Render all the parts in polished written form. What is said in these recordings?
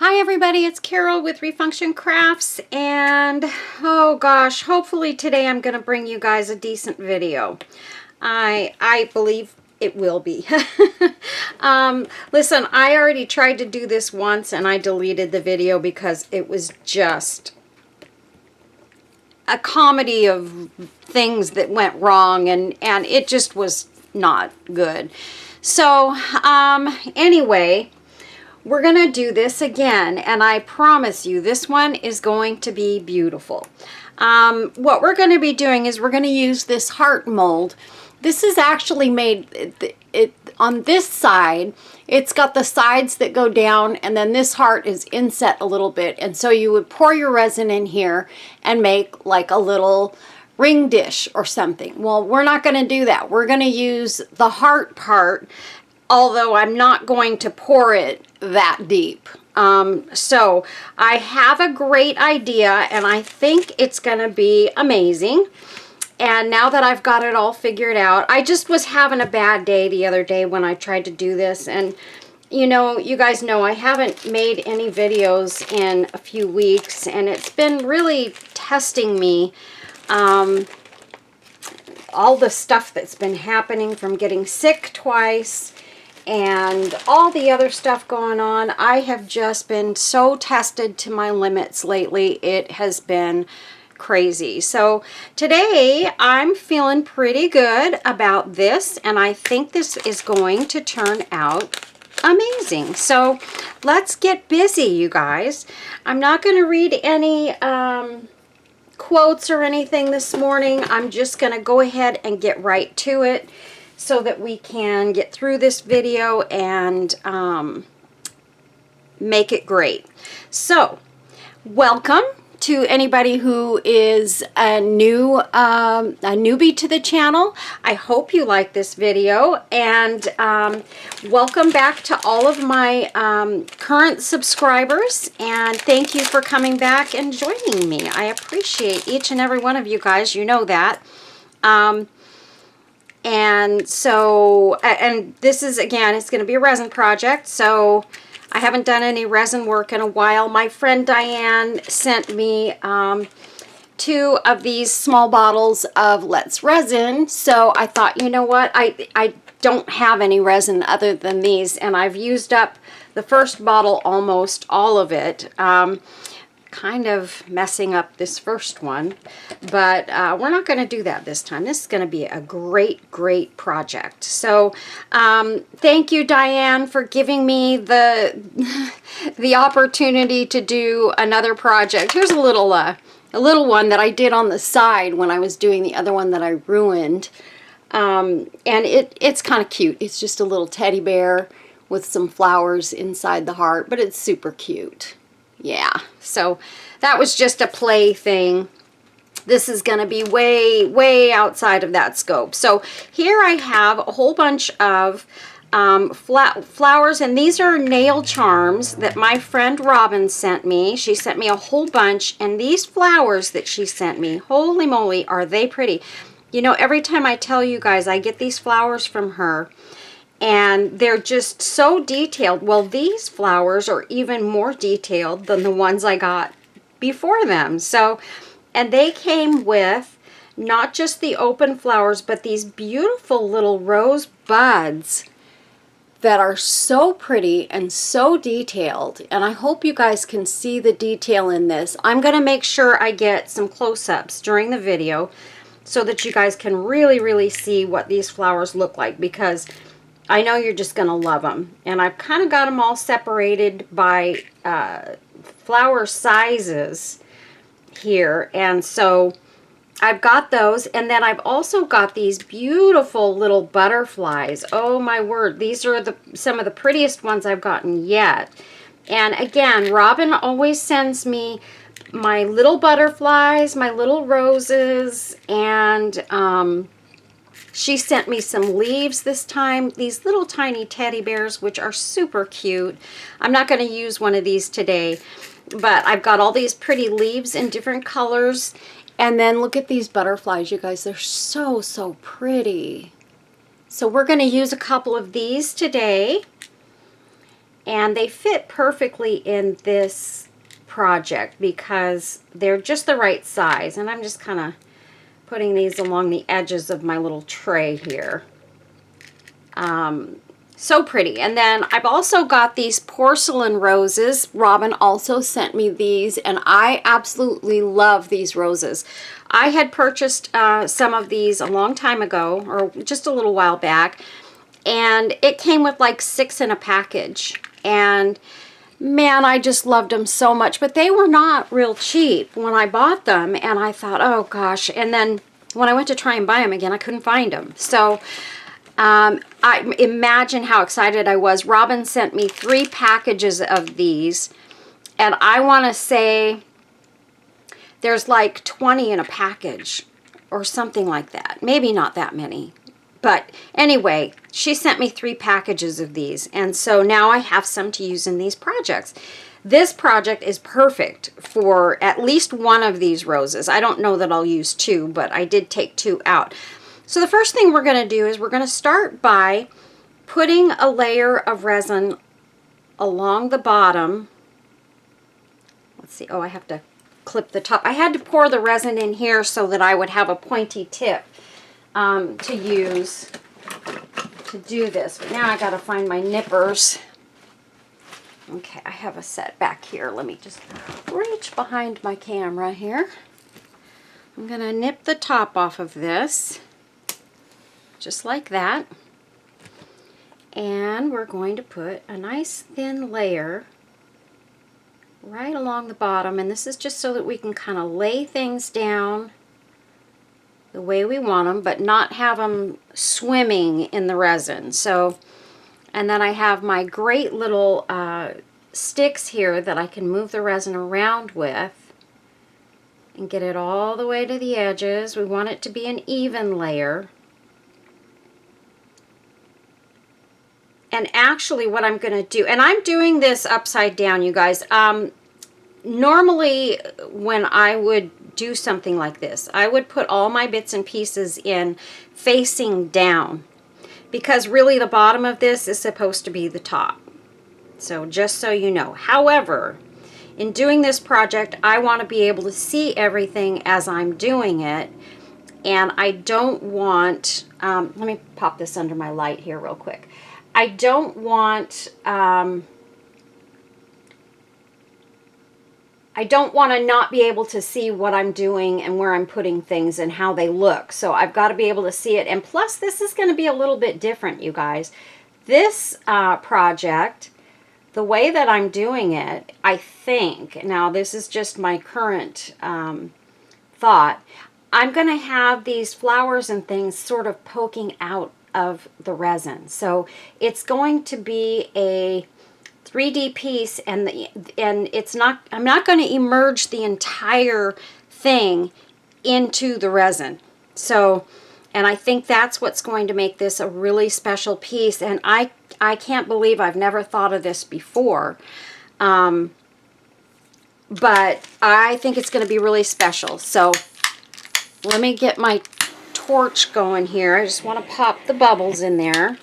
Hi everybody, it's Carol with Refunction Crafts, and oh gosh, hopefully today I'm going to bring you guys a decent video. I believe it will be. Listen, I already tried to do this once and I deleted the video because it was just a comedy of things that went wrong, and it just was not good. So anyway, we're going to do this again, and I promise you this one is going to be beautiful. What we're going to be doing is we're going to use this heart mold. This is actually made on this side. It's got the sides that go down, and then this heart is inset a little bit, and so you would pour your resin in here and make like a little ring dish or something. Well, we're not going to do that. We're going to use the heart part, although I'm not going to pour it that deep. So I have a great idea and I think it's gonna be amazing. And now that I've got it all figured out, I just was having a bad day the other day when I tried to do this, and you know, you guys know I haven't made any videos in a few weeks, and it's been really testing me. All the stuff that's been happening from getting sick twice and all the other stuff going on, I have just been so tested to my limits lately. It has been crazy. So today I'm feeling pretty good about this, and I think this is going to turn out amazing. So let's get busy, you guys. I'm not going to read any quotes or anything this morning. I'm just going to go ahead and get right to it, so that we can get through this video and make it great. So, welcome to anybody who is a newbie to the channel. I hope you like this video, and welcome back to all of my current subscribers, and thank you for coming back and joining me. I appreciate each and every one of you guys. You know that. And so, and this is, again, it's going to be a resin project, so I haven't done any resin work in a while. My friend Diane sent me 2 of these small bottles of Let's Resin, so I thought, you know what, I don't have any resin other than these, and I've used up the first bottle, almost all of it. Kind of messing up this first one, but we're not going to do that this time. This is going to be a great project. So thank you, Diane, for giving me the opportunity to do another project. Here's a little one that I did on the side when I was doing the other one that I ruined, and it's kind of cute. It's just a little teddy bear with some flowers inside the heart, but it's super cute. Yeah, so that was just a play thing. This is going to be way outside of that scope. So here I have a whole bunch of flowers, and these are nail charms that my friend Robin sent me. She sent me a whole bunch, and these flowers that she sent me, holy moly, are they pretty. You know, every time I tell you guys I get these flowers from her, and they're just so detailed. Well, these flowers are even more detailed than the ones I got before them. So, and they came with not just the open flowers, but these beautiful little rose buds that are so pretty and so detailed. And I hope you guys can see the detail in this. I'm going to make sure I get some close-ups during the video so that you guys can really see what these flowers look like, because I know you're just going to love them. And I've kind of got them all separated by flower sizes here. And so I've got those. And then I've also got these beautiful little butterflies. Oh my word. These are some of the prettiest ones I've gotten yet. And again, Robin always sends me my little butterflies, my little roses, and she sent me some leaves this time, these little tiny teddy bears, which are super cute. I'm not going to use one of these today, but I've got all these pretty leaves in different colors. And then look at these butterflies, you guys. They're so pretty. So we're going to use a couple of these today. And they fit perfectly in this project because they're just the right size. And I'm just kind of putting these along the edges of my little tray here. So pretty. And then I've also got these porcelain roses. Robin also sent me these, and I absolutely love these roses. I had purchased some of these a long time ago, or just a little while back, and it came with like 6 in a package. And man, I just loved them so much, but they were not real cheap when I bought them, and I thought, oh gosh. And then when I went to try and buy them again, I couldn't find them. So I imagine how excited I was. Robin sent me 3 packages of these, and I want to say there's like 20 in a package or something like that. Maybe not that many. But anyway, she sent me 3 packages of these, and so now I have some to use in these projects. This project is perfect for at least one of these roses. I don't know that I'll use 2, but I did take 2 out. So the first thing we're going to do is we're going to start by putting a layer of resin along the bottom. Let's see. Oh, I have to clip the top. I had to pour the resin in here so that I would have a pointy tip to use to do this. But now I got to find my nippers. Okay, I have a set back here. Let me just reach behind my camera here. I'm going to nip the top off of this. Just like that. And we're going to put a nice thin layer right along the bottom, and this is just so that we can kind of lay things down the way we want them, but not have them swimming in the resin. So, and then I have my great little sticks here that I can move the resin around with and get it all the way to the edges. We want it to be an even layer. And actually what I'm going to do, and I'm doing this upside down, you guys. Normally when I would do something like this, I would put all my bits and pieces in facing down, because really the bottom of this is supposed to be the top. So just so you know. However, in doing this project, I want to be able to see everything as I'm doing it. And I don't want, let me pop this under my light here real quick. I don't want to not be able to see what I'm doing and where I'm putting things and how they look. So I've got to be able to see it. And plus, this is going to be a little bit different, you guys. This project, the way that I'm doing it, I think, now this is just my current thought, I'm going to have these flowers and things sort of poking out of the resin. So it's going to be a 3D piece, and it's not, I'm not going to immerse the entire thing into the resin. So, and I think that's what's going to make this a really special piece, and I can't believe I've never thought of this before. But I think it's going to be really special. So let me get my torch going here. I just want to pop the bubbles in there,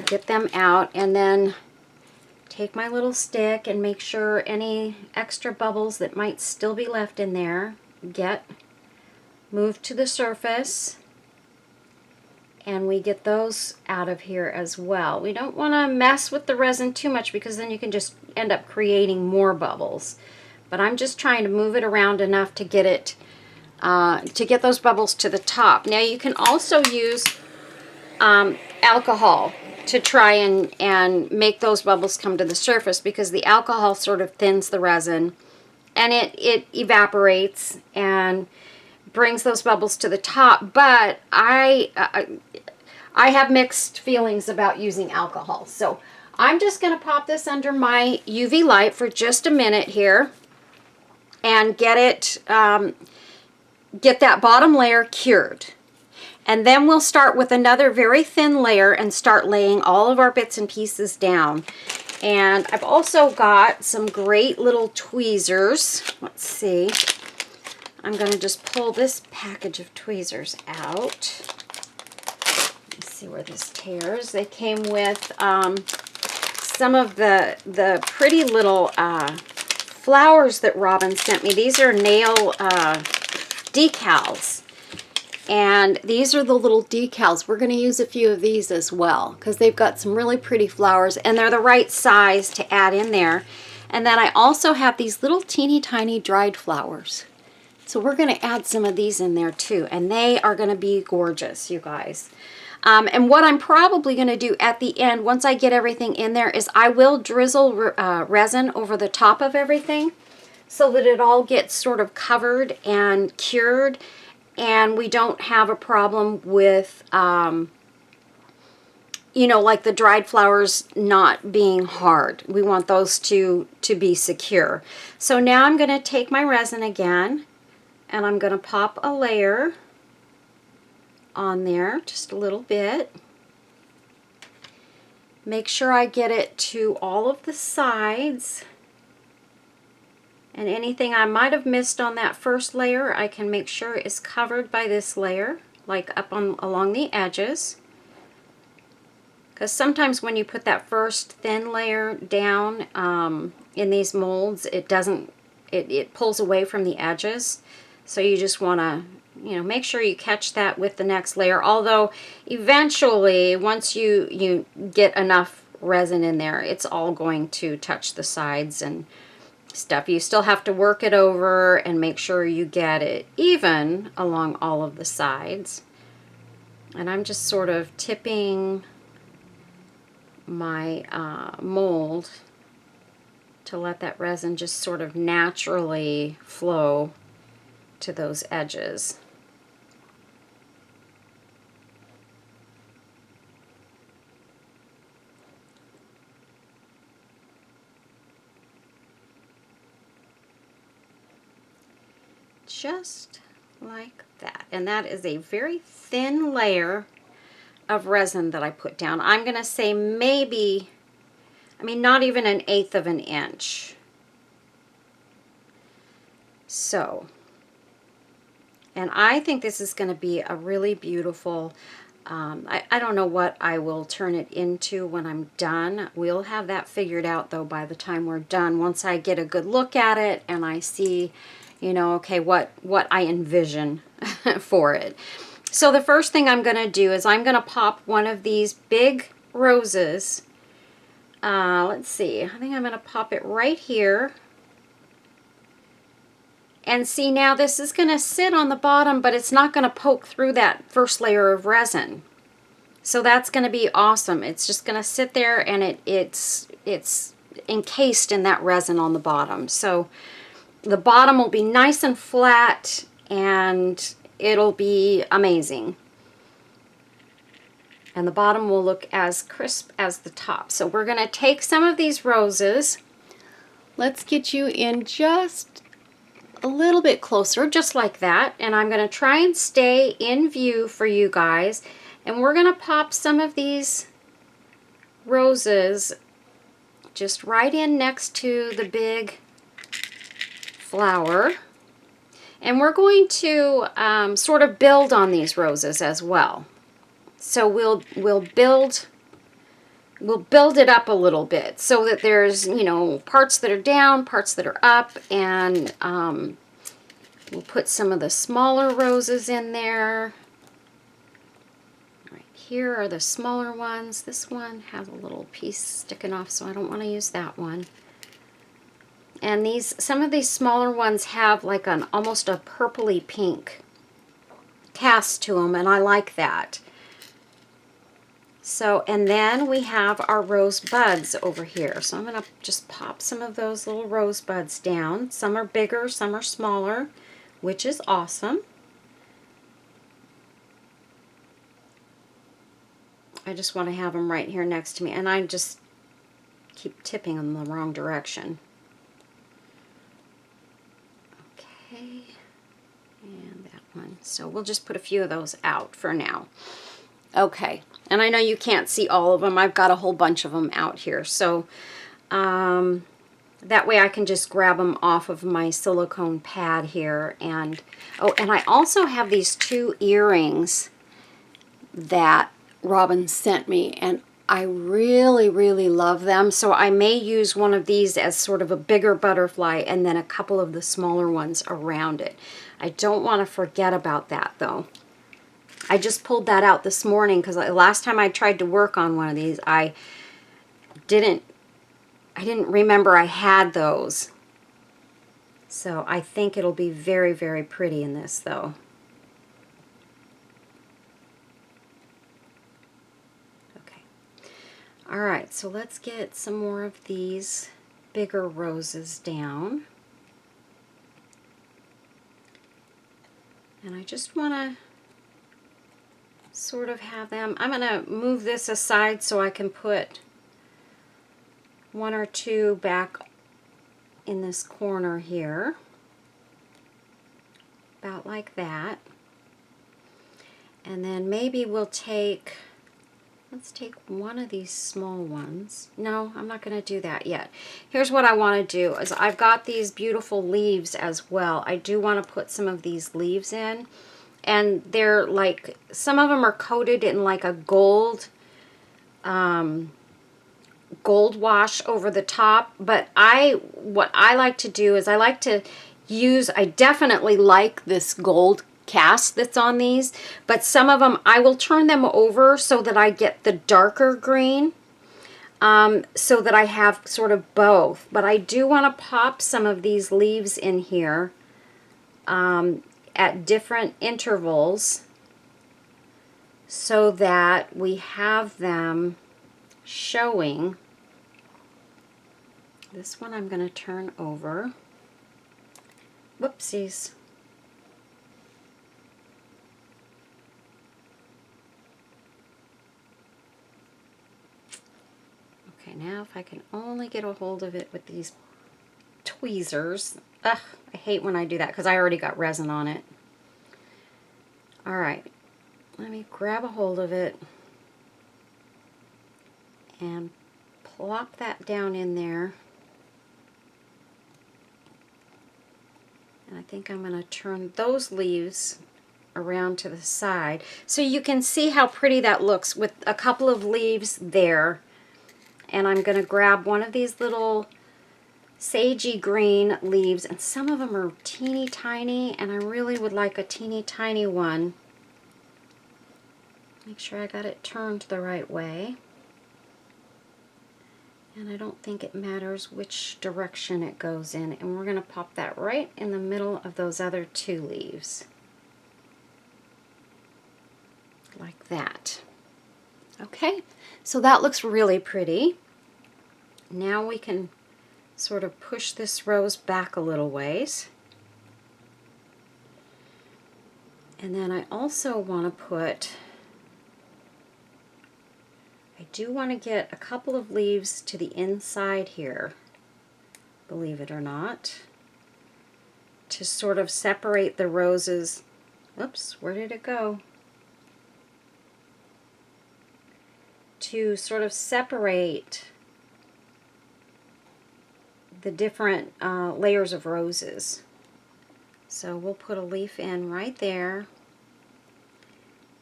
get them out, and then take my little stick and make sure any extra bubbles that might still be left in there get moved to the surface, and we get those out of here as well. We don't want to mess with the resin too much, because then you can just end up creating more bubbles. But I'm just trying to move it around enough to get it to get those bubbles to the top. Now you can also use alcohol to try and make those bubbles come to the surface, because the alcohol sort of thins the resin and it evaporates and brings those bubbles to the top. But I have mixed feelings about using alcohol. So I'm just going to pop this under my UV light for just a minute here and get it get that bottom layer cured. And then we'll start with another very thin layer and start laying all of our bits and pieces down. And I've also got some great little tweezers. Let's see. I'm going to just pull this package of tweezers out. Let's see where this tears. They came with some of the pretty little flowers that Robin sent me. These are nail decals. And these are the little decals. We're going to use a few of these as well because they've got some really pretty flowers and they're the right size to add in there. And then I also have these little teeny tiny dried flowers. So we're going to add some of these in there too. And they are going to be gorgeous, you guys. And what I'm probably going to do at the end, once I get everything in there, is I will drizzle resin over the top of everything so that it all gets sort of covered and cured. And we don't have a problem with, you know, like the dried flowers not being hard. We want those to be secure. So now I'm going to take my resin again, and I'm going to pop a layer on there, just a little bit. Make sure I get it to all of the sides. And anything I might have missed on that first layer, I can make sure is covered by this layer, like up on along the edges. Because sometimes when you put that first thin layer down in these molds, it doesn't, it pulls away from the edges. So you just want to, you know, make sure you catch that with the next layer. Although eventually, once you get enough resin in there, it's all going to touch the sides and stuff. You still have to work it over and make sure you get it even along all of the sides. And I'm just sort of tipping my mold to let that resin just sort of naturally flow to those edges. Just like that. And that is a very thin layer of resin that I put down. I'm going to say maybe, I mean, not even 1/8 of an inch. So, and I think this is going to be a really beautiful, I don't know what I will turn it into when I'm done. We'll have that figured out though by the time we're done. Once I get a good look at it and I see, you know, okay, what I envision for it. So the first thing I'm going to do is I'm going to pop one of these big roses. Let's see, I think I'm going to pop it right here. And see, now this is going to sit on the bottom, but it's not going to poke through that first layer of resin. So that's going to be awesome. It's just going to sit there and it's encased in that resin on the bottom. So the bottom will be nice and flat and it'll be amazing. And the bottom will look as crisp as the top. So we're going to take some of these roses. Let's get you in just a little bit closer, just like that. And I'm going to try and stay in view for you guys. And we're going to pop some of these roses just right in next to the big flower. And we're going to sort of build on these roses as well. So we'll build it up a little bit so that there's, you know, parts that are down, parts that are up, and we'll put some of the smaller roses in there. Right here are the smaller ones. This one has a little piece sticking off, so I don't want to use that one. And some of these smaller ones have like an almost a purpley pink cast to them, and I like that. So, and then we have our rose buds over here. So I'm going to just pop some of those little rose buds down. Some are bigger, some are smaller, which is awesome. I just want to have them right here next to me, and I just keep tipping them the wrong direction. Okay, and that one. So we'll just put a few of those out for now. Okay, and I know you can't see all of them. I've got a whole bunch of them out here. So that way I can just grab them off of my silicone pad here. And oh, and I also have these 2 earrings that Robin sent me, and I really, really love them. So I may use one of these as sort of a bigger butterfly and then a couple of the smaller ones around it. I don't want to forget about that though. I just pulled that out this morning because last time I tried to work on one of these, I didn't remember I had those. So I think it'll be very, very pretty in this though. Okay. All right, so let's get some more of these bigger roses down. And I just want to sort of have them, I'm going to move this aside so I can put one or two back in this corner here, about like that. And then maybe we'll take, let's take one of these small ones. No, I'm not going to do that yet. Here's what I want to do is I've got these beautiful leaves as well. I do want to put some of these leaves in, and they're like, some of them are coated in like a gold gold wash over the top, but what I like to do is I like to use, I definitely like this gold cast that's on these, but some of them I will turn them over so that I get the darker green, so that I have sort of both. But I do want to pop some of these leaves in here at different intervals so that we have them showing. This one I'm going to turn over. Whoopsies. Okay, now if I can only get a hold of it with these tweezers. Ugh, I hate when I do that because I already got resin on it. All right, let me grab a hold of it and plop that down in there. And I think I'm going to turn those leaves around to the side so you can see how pretty that looks with a couple of leaves there. And I'm going to grab one of these little sagey green leaves, and some of them are teeny tiny, and I really would like a teeny tiny one. Make sure I got it turned the right way. And I don't think it matters which direction it goes in. And we're going to pop that right in the middle of those other two leaves. Like that. Okay, so that looks really pretty. Now we can sort of push this rose back a little ways. And then I also want to put, I do want to get a couple of leaves to the inside here, believe it or not, to sort of separate the roses. Oops, where did it go? To sort of separate the different layers of roses. So we'll put a leaf in right there,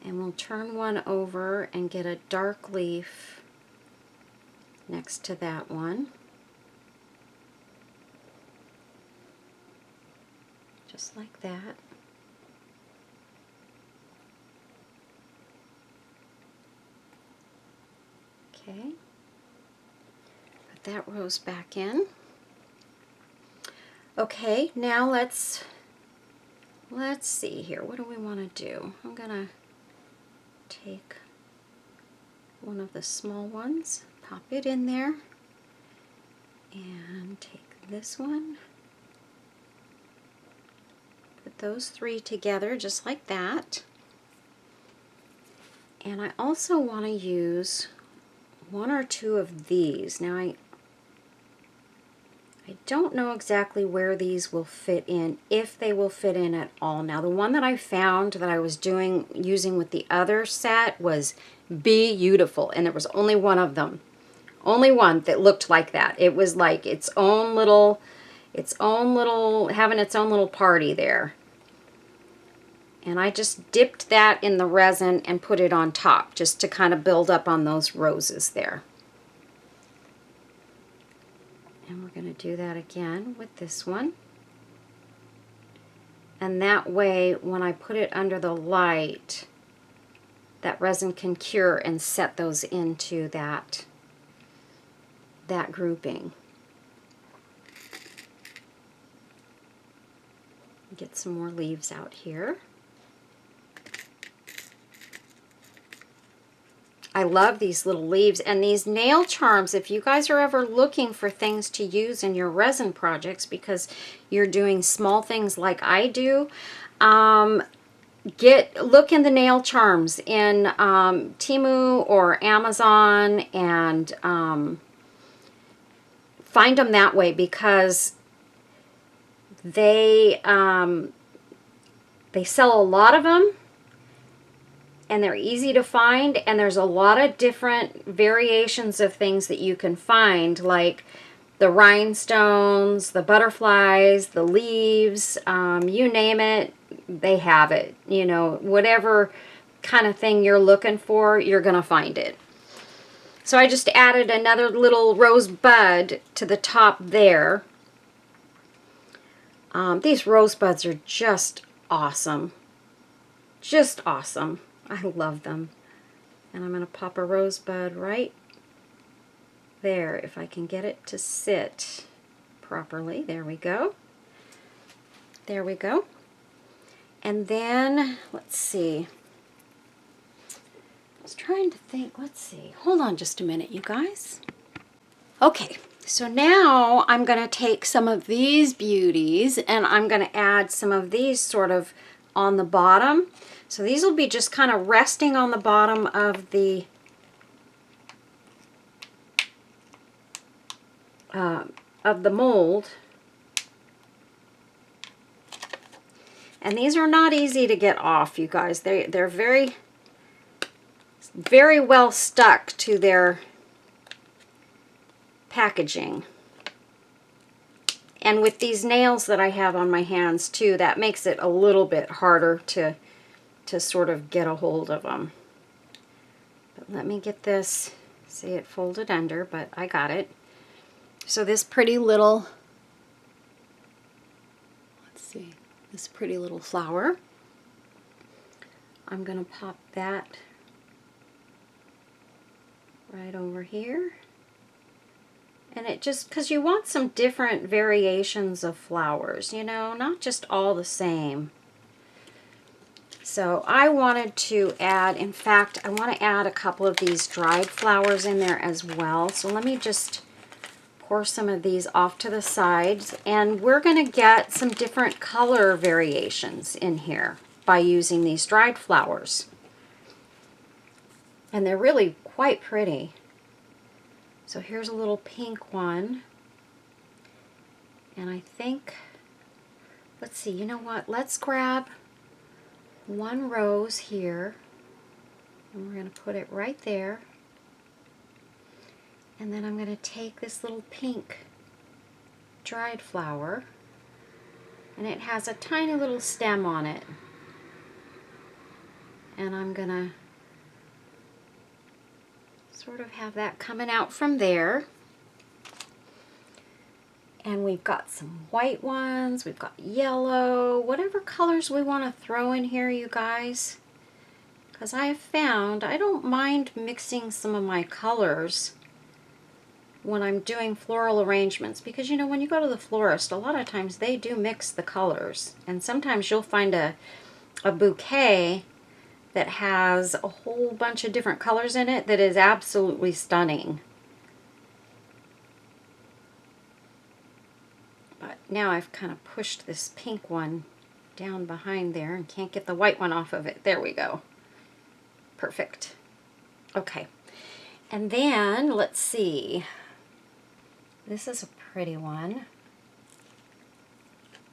and we'll turn one over and get a dark leaf next to that one. Just like that. Okay. Put that rose back in. Okay, now let's see here. What do we want to do? I'm going to take one of the small ones, pop it in there, and take this one. Put those three together just like that. And I also want to use one or two of these. Now I don't know exactly where these will fit in, if they will fit in at all. Now the one that I found that I was using with the other set was beautiful, and there was only one of them. Only one that looked like that. It was like having its own little party there. And I just dipped that in the resin and put it on top just to kind of build up on those roses there. And we're going to do that again with this one. And that way, when I put it under the light, that resin can cure and set those into that grouping. Get some more leaves out here. I love these little leaves and these nail charms. If you guys are ever looking for things to use in your resin projects because you're doing small things like I do, look in the nail charms in Temu or Amazon and find them that way, because they sell a lot of them and they're easy to find, and there's a lot of different variations of things that you can find, like the rhinestones, the butterflies, the leaves, you name it, they have it. You know, whatever kind of thing you're looking for, you're gonna find it. So I just added another little rose bud to the top there. These rose buds are just awesome. Just awesome. I love them. And I'm going to pop a rosebud right there, if I can get it to sit properly. There we go. There we go. And then, let's see. I was trying to think, let's see. Hold on just a minute, you guys. Okay, so now I'm going to take some of these beauties and I'm going to add some of these sort of on the bottom. So these will be just kind of resting on the bottom of the mold. And these are not easy to get off, you guys. They're very, very well stuck to their packaging. And with these nails that I have on my hands too, that makes it a little bit harder to sort of get a hold of them. But let me get this, see it folded under, but I got it. So this pretty little, let's see, this pretty little flower, I'm gonna pop that right over here. And it just, because you want some different variations of flowers, you know, not just all the same. So I wanted to add, in fact, I want to add a couple of these dried flowers in there as well. So let me just pour some of these off to the sides. And we're going to get some different color variations in here by using these dried flowers. And they're really quite pretty. So here's a little pink one. And I think, let's see, you know what? Let's grab one rose here. And we're going to put it right there. And then I'm going to take this little pink dried flower. And it has a tiny little stem on it. And I'm going to sort of have that coming out from there. And we've got some white ones, we've got yellow, whatever colors we want to throw in here, you guys. Because I have found I don't mind mixing some of my colors when I'm doing floral arrangements. Because, you know, when you go to the florist, a lot of times they do mix the colors. And sometimes you'll find a bouquet that has a whole bunch of different colors in it that is absolutely stunning. But now I've kind of pushed this pink one down behind there and can't get the white one off of it. There we go. Perfect. Okay. And then, let's see. This is a pretty one.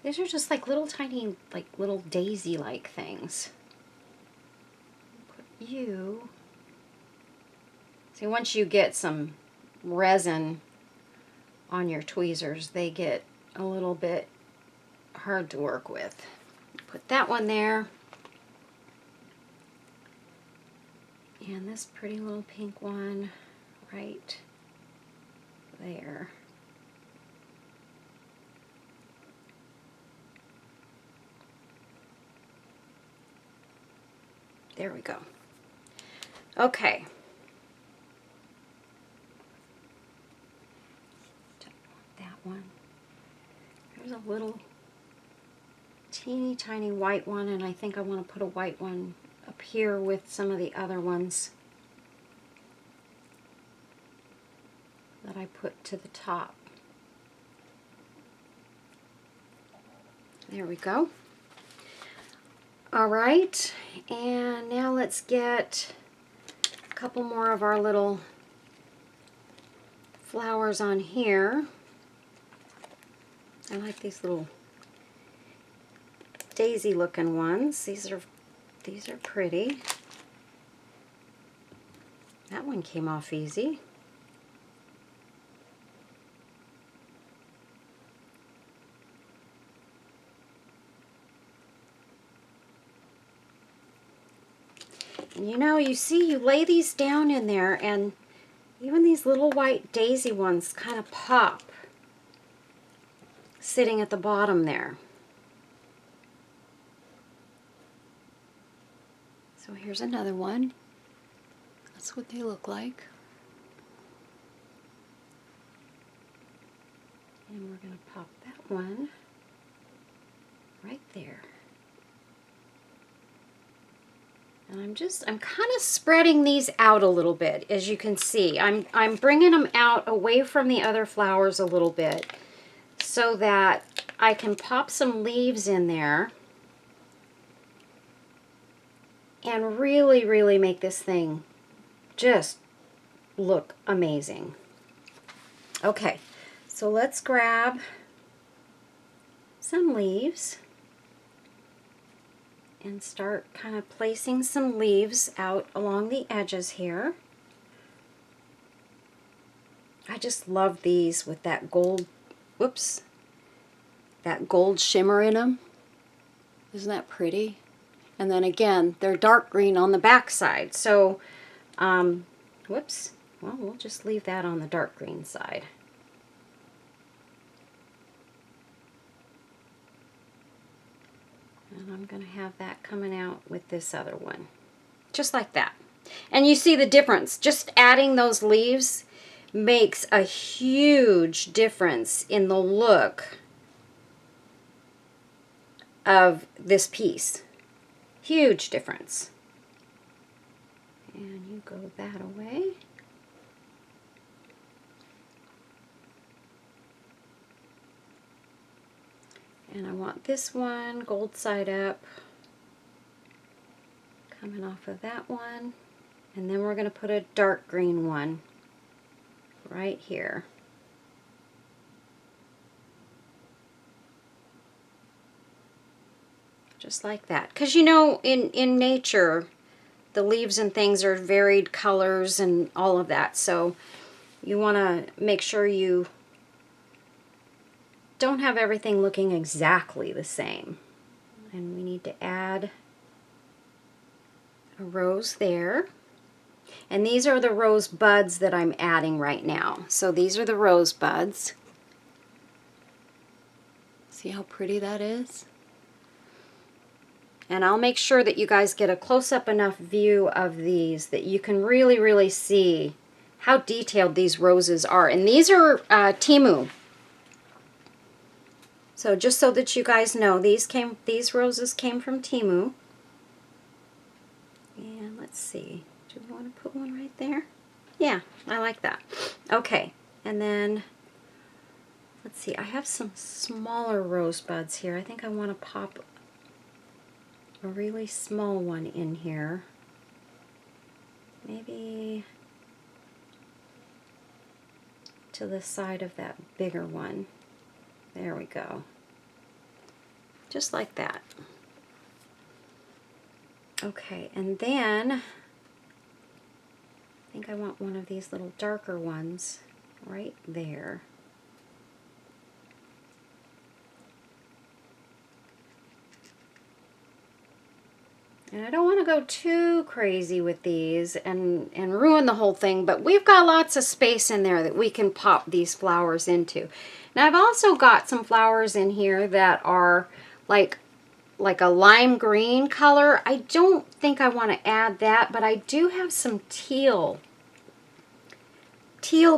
These are just like little tiny, like little daisy-like things. Put you. See, once you get some resin on your tweezers, they get a little bit hard to work with. Put that one there. And this pretty little pink one right there. There we go. Okay. Don't want that one. There's a little teeny tiny white one, and I think I want to put a white one up here with some of the other ones that I put to the top. There we go. All right, and now let's get a couple more of our little flowers on here. I like these little daisy looking ones. These are pretty. That one came off easy. And you know, you lay these down in there, and even these little white daisy ones kind of pop sitting at the bottom there. So here's another one. That's what they look like. And we're going to pop that one right there. And I'm kind of spreading these out a little bit, as you can see. I'm bringing them out away from the other flowers a little bit so that I can pop some leaves in there and really, really make this thing just look amazing. Okay, so let's grab some leaves and start kind of placing some leaves out along the edges here. I just love these with that gold, whoops, that gold shimmer in them. Isn't that pretty? And then again, they're dark green on the back side. So, whoops, well, we'll just leave that on the dark green side. And I'm going to have that coming out with this other one. Just like that. And you see the difference. Just adding those leaves makes a huge difference in the look of this piece. Huge difference. And you go that away. And I want this one gold side up, coming off of that one. And then we're going to put a dark green one right here. Just like that. Because you know, in nature, the leaves and things are varied colors and all of that. So you want to make sure you don't have everything looking exactly the same. And we need to add a rose there. And these are the rose buds that I'm adding right now. So these are the rose buds. See how pretty that is? And I'll make sure that you guys get a close-up enough view of these that you can really, really see how detailed these roses are. And these are Temu. So just so that you guys know, these roses came from Temu. And let's see, do we want to put one right there? Yeah, I like that. Okay, and then let's see, I have some smaller rose buds here. I think I want to pop a really small one in here. Maybe to the side of that bigger one. There we go. Just like that. Okay, and then I think I want one of these little darker ones right there. And I don't want to go too crazy with these and ruin the whole thing, but we've got lots of space in there that we can pop these flowers into. Now I've also got some flowers in here that are like a lime green color. I don't think I want to add that, but I do have some teal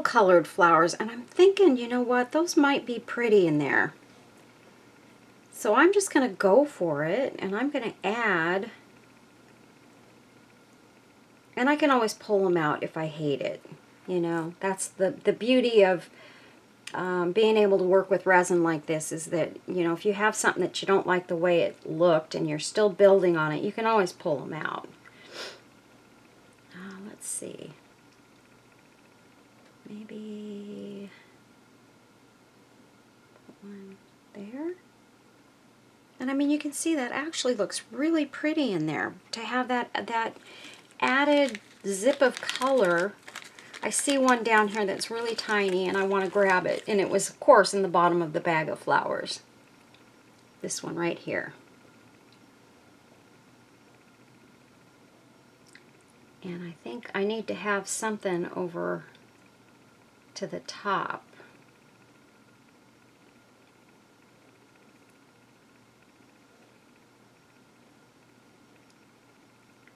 colored flowers, and I'm thinking, you know what, those might be pretty in there. So I'm just going to go for it, and I'm going to add, and I can always pull them out if I hate it. You know, that's the beauty of being able to work with resin like this, is that, you know, if you have something that you don't like the way it looked and you're still building on it, you can always pull them out. Let's see. Maybe put one there. And I mean, you can see that actually looks really pretty in there. To have that added zip of color. I see one down here that's really tiny and I want to grab it. And it was, of course, in the bottom of the bag of flowers. This one right here. And I think I need to have something over to the top.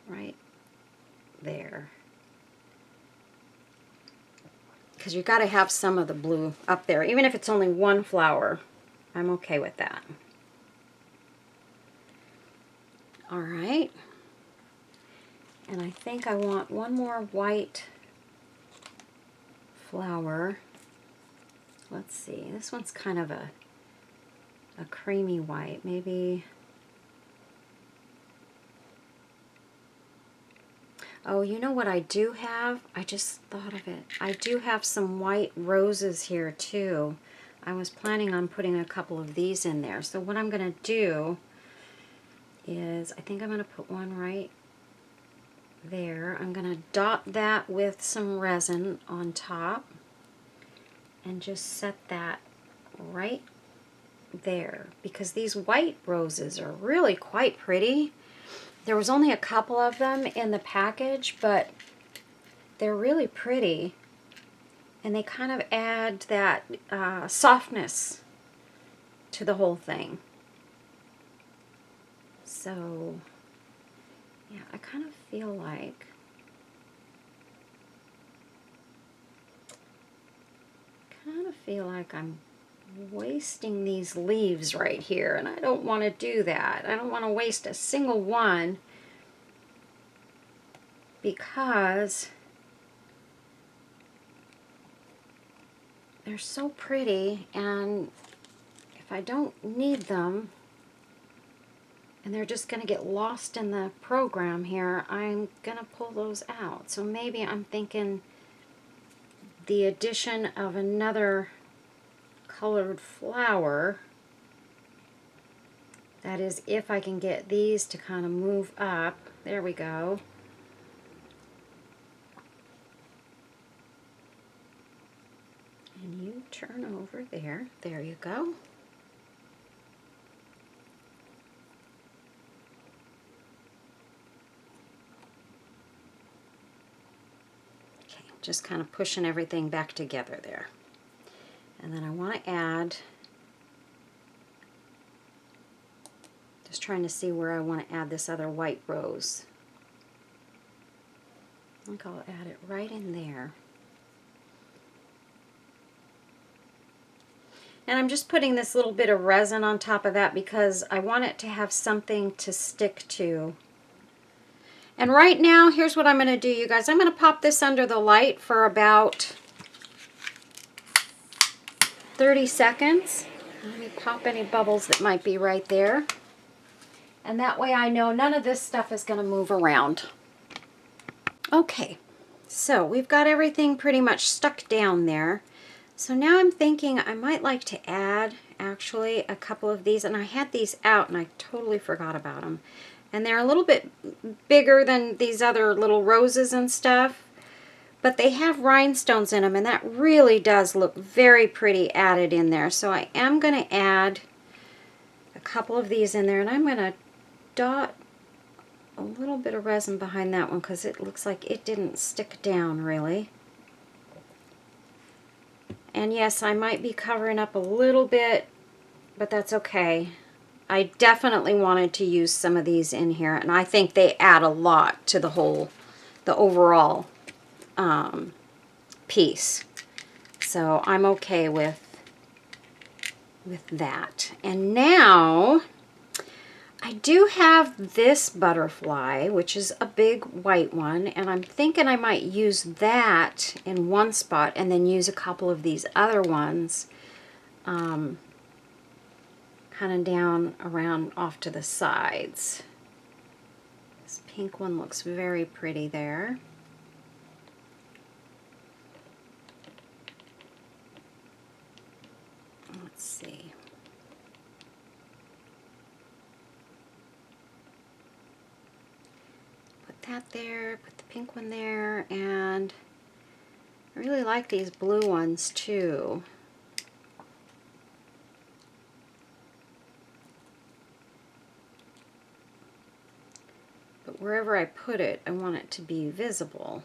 Right there. Because you've got to have some of the blue up there. Even if it's only one flower, I'm okay with that. All right. And I think I want one more white flower. Let's see. This one's kind of a creamy white. Maybe... Oh, you know what I do have? I just thought of it. I do have some white roses here too. I was planning on putting a couple of these in there. So what I'm going to do is, I think I'm going to put one right there. I'm going to dot that with some resin on top and just set that right there, because these white roses are really quite pretty. There was only a couple of them in the package, but they're really pretty. And they kind of add that softness to the whole thing. So, yeah, I kind of feel like I'm wasting these leaves right here, and I don't want to do that. I don't want to waste a single one, because they're so pretty, and if I don't need them and they're just going to get lost in the program here, I'm going to pull those out. So maybe I'm thinking the addition of another colored flower, that is, if I can get these to kind of move up. There we go. And you turn over there. There you go. Okay, just kind of pushing everything back together there. And then I want to add, just trying to see where I want to add this other white rose. I think I'll add it right in there. And I'm just putting this little bit of resin on top of that because I want it to have something to stick to. And right now, here's what I'm going to do, you guys. I'm going to pop this under the light for about 30 seconds. Let me pop any bubbles that might be right there. And that way I know none of this stuff is going to move around. Okay, so we've got everything pretty much stuck down there. So now I'm thinking I might like to add actually a couple of these, and I had these out and I totally forgot about them. And they're a little bit bigger than these other little roses and stuff, but they have rhinestones in them, and that really does look very pretty added in there. So I am going to add a couple of these in there, and I'm going to dot a little bit of resin behind that one because it looks like it didn't stick down really. And yes, I might be covering up a little bit, but that's okay. I definitely wanted to use some of these in here, and I think they add a lot to the overall piece. So I'm okay with that. And now I do have this butterfly, which is a big white one, and I'm thinking I might use that in one spot and then use a couple of these other ones kind of down around off to the sides. This pink one looks very pretty there. Let's see. That there, put the pink one there, and I really like these blue ones too. But wherever I put it, I want it to be visible.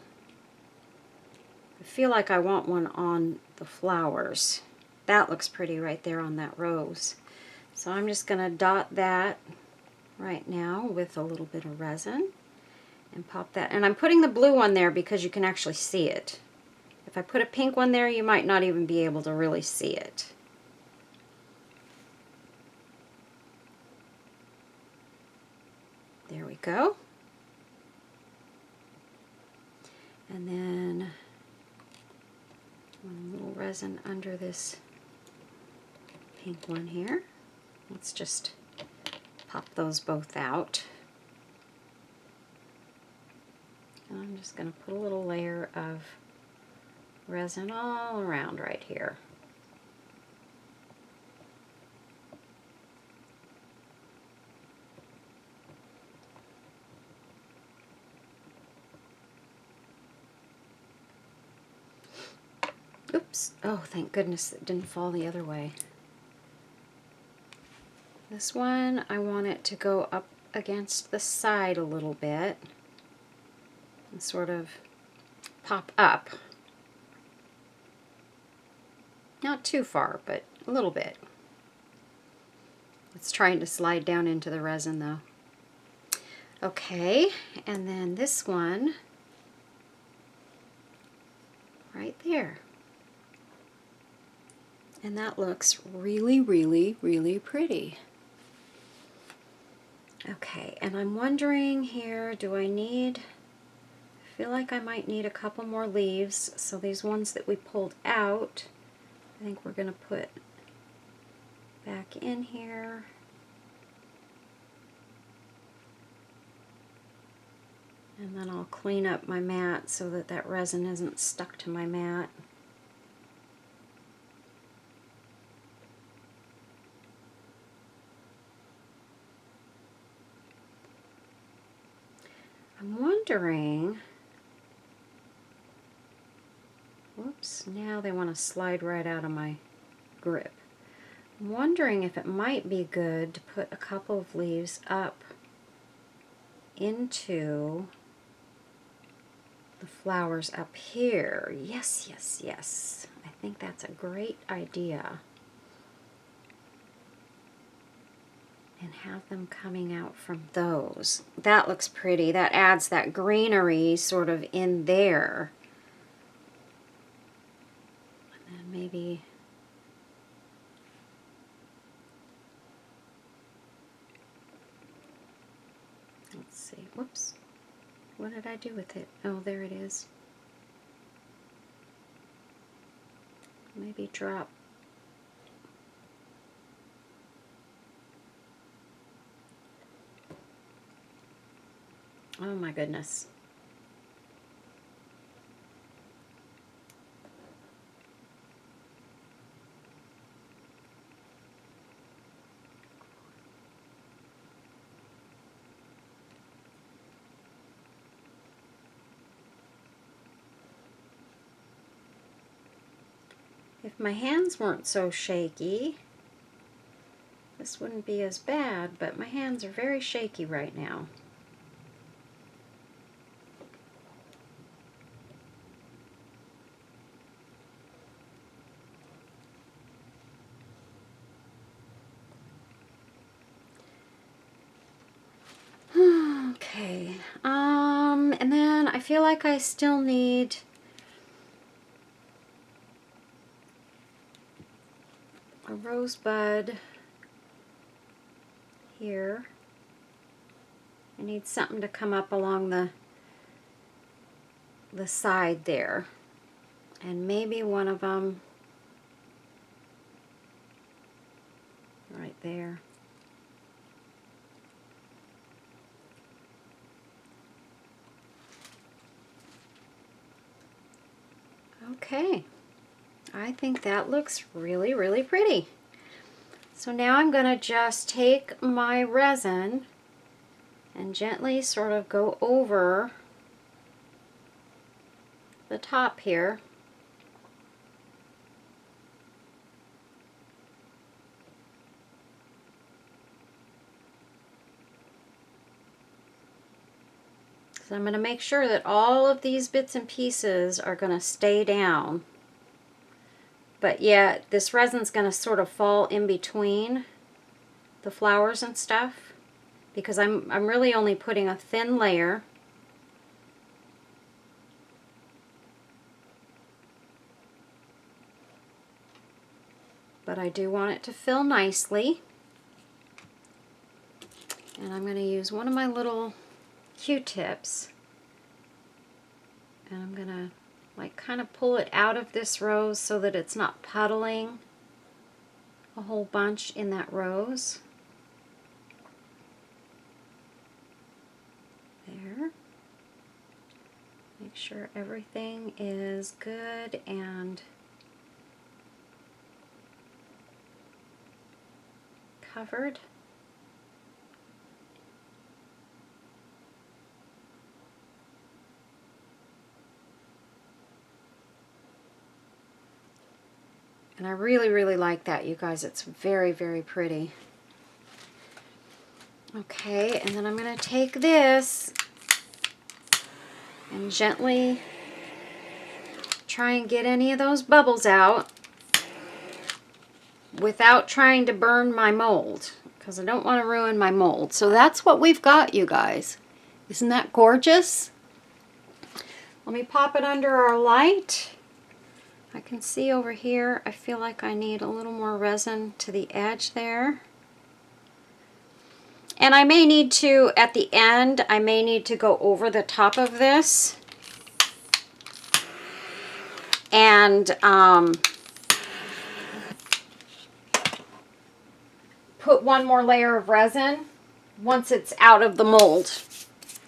I feel like I want one on the flowers. That looks pretty right there on that rose. So I'm just going to dot that right now with a little bit of resin. And pop that. And I'm putting the blue one there because you can actually see it. If I put a pink one there, you might not even be able to really see it. There we go. And then one little resin under this pink one here. Let's just pop those both out. I'm just going to put a little layer of resin all around right here. Oops. Oh, thank goodness it didn't fall the other way. This one, I want it to go up against the side a little bit and sort of pop up. Not too far, but a little bit. It's trying to slide down into the resin though. Okay, and then this one right there. And that looks really, really, really pretty. Okay, and I'm wondering here, do I need, I feel like I might need a couple more leaves. So these ones that we pulled out, I think we're going to put back in here. And then I'll clean up my mat so that that resin isn't stuck to my mat. I'm wondering, whoops, now they want to slide right out of my grip. I'm wondering if it might be good to put a couple of leaves up into the flowers up here. Yes, yes, yes. I think that's a great idea. And have them coming out from those. That looks pretty. That adds that greenery sort of in there. And then maybe let's see. Whoops. What did I do with it? Oh, there it is. Maybe drop. Oh my goodness. If my hands weren't so shaky, this wouldn't be as bad, but my hands are very shaky right now. feel like I still need a rosebud here. I need something to come up along the side there, and maybe one of them right there. Okay, I think that looks really, really pretty. So now I'm going to just take my resin and gently sort of go over the top here. So I'm going to make sure that all of these bits and pieces are going to stay down. But yet this resin's going to sort of fall in between the flowers and stuff, because I'm really only putting a thin layer. But I do want it to fill nicely. And I'm going to use one of my little Q-tips, and I'm going to like kind of pull it out of this rose so that it's not puddling a whole bunch in that rose. There. Make sure everything is good and covered. And I really, really like that, you guys. It's very, very pretty. Okay, and then I'm going to take this and gently try and get any of those bubbles out without trying to burn my mold, because I don't want to ruin my mold. So that's what we've got, you guys. Isn't that gorgeous? Let me pop it under our light. I can see over here, I feel like I need a little more resin to the edge there. And I may need to, at the end, I may need to go over the top of this and put one more layer of resin once it's out of the mold.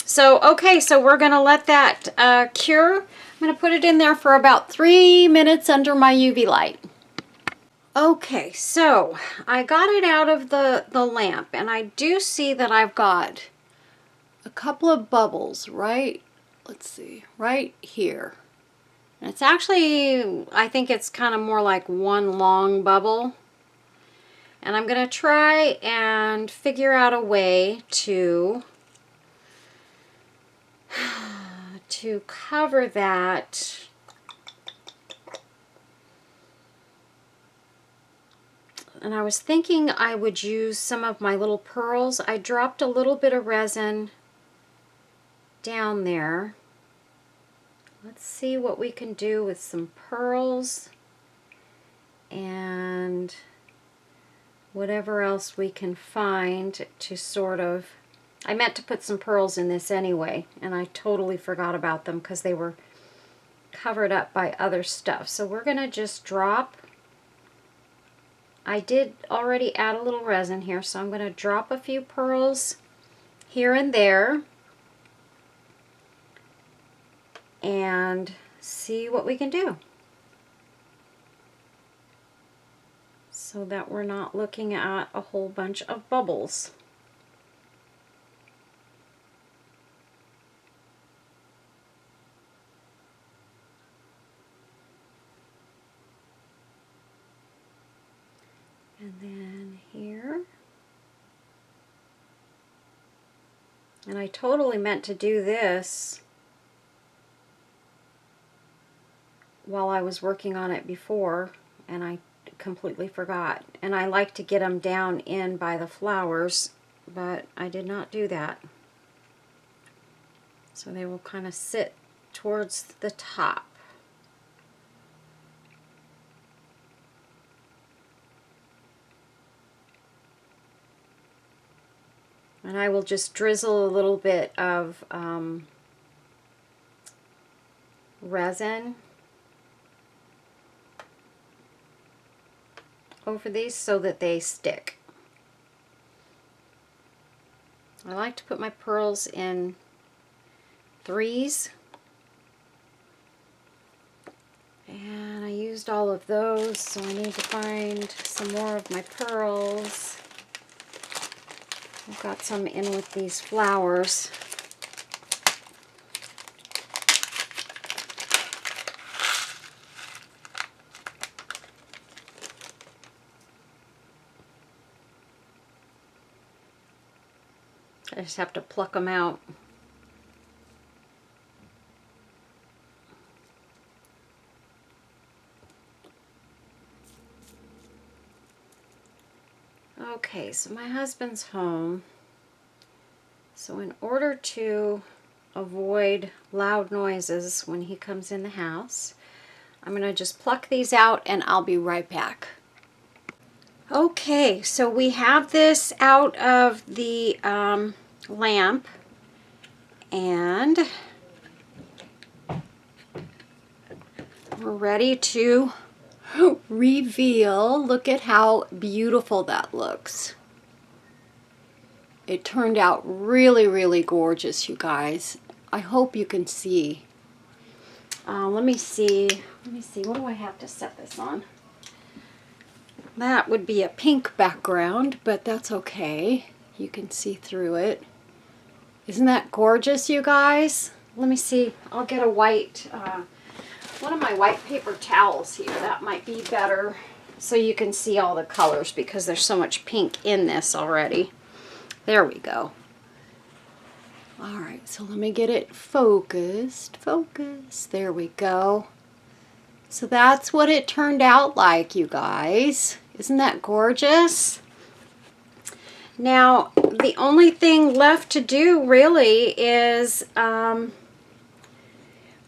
So, okay, so we're going to let that cure. I'm going to put it in there for about 3 minutes under my UV light. Okay, so I got it out of the lamp, and I do see that I've got a couple of bubbles right, let's see, right here. And it's actually, I think it's kind of more like one long bubble. And I'm going to try and figure out a way to cover that. And I was thinking I would use some of my little pearls. I dropped a little bit of resin down there. Let's see what we can do with some pearls and whatever else we can find to sort of... I meant to put some pearls in this anyway, and I totally forgot about them because they were covered up by other stuff. So we're going to just drop... I did already add a little resin here, so I'm going to drop a few pearls here and there and see what we can do, so that we're not looking at a whole bunch of bubbles. And then here. And I totally meant to do this while I was working on it before, and I completely forgot. And I like to get them down in by the flowers, but I did not do that. So they will kind of sit towards the top. And I will just drizzle a little bit of resin over these so that they stick. I like to put my pearls in threes. And I used all of those, so I need to find some more of my pearls. I've got some in with these flowers. I just have to pluck them out. Okay, so my husband's home. So in order to avoid loud noises when he comes in the house, I'm going to just pluck these out and I'll be right back. Okay, so we have this out of the lamp, and we're ready to reveal. Look at how beautiful that looks. It turned out really, really gorgeous, you guys. I hope you can see. Let me see, what do I have to set this on? That would be a pink background, but that's okay. You can see through it. Isn't that gorgeous, you guys? Let me see. I'll get a white, one of my white paper towels here. That might be better so you can see all the colors because there's so much pink in this already. There we go. All right, so let me get it focused. Focus. There we go. So that's what it turned out like, you guys. Isn't that gorgeous? Now, the only thing left to do really is, the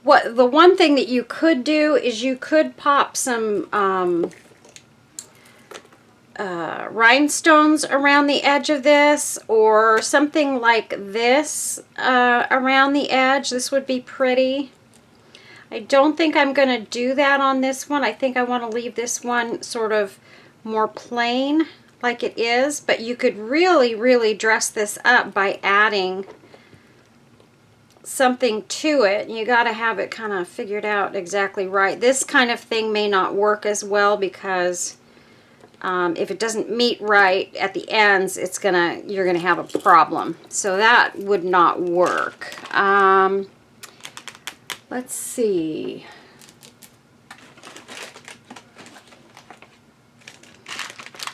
one thing that you could do is you could pop some rhinestones around the edge of this, or something like this around the edge. This would be pretty. I don't think I'm going to do that on this one. I think I want to leave this one sort of more plain like it is, but you could really, really dress this up by adding something to it. You got to have it kind of figured out exactly right. This kind of thing may not work as well because if it doesn't meet right at the ends, you're gonna have a problem. So that would not work. Let's see.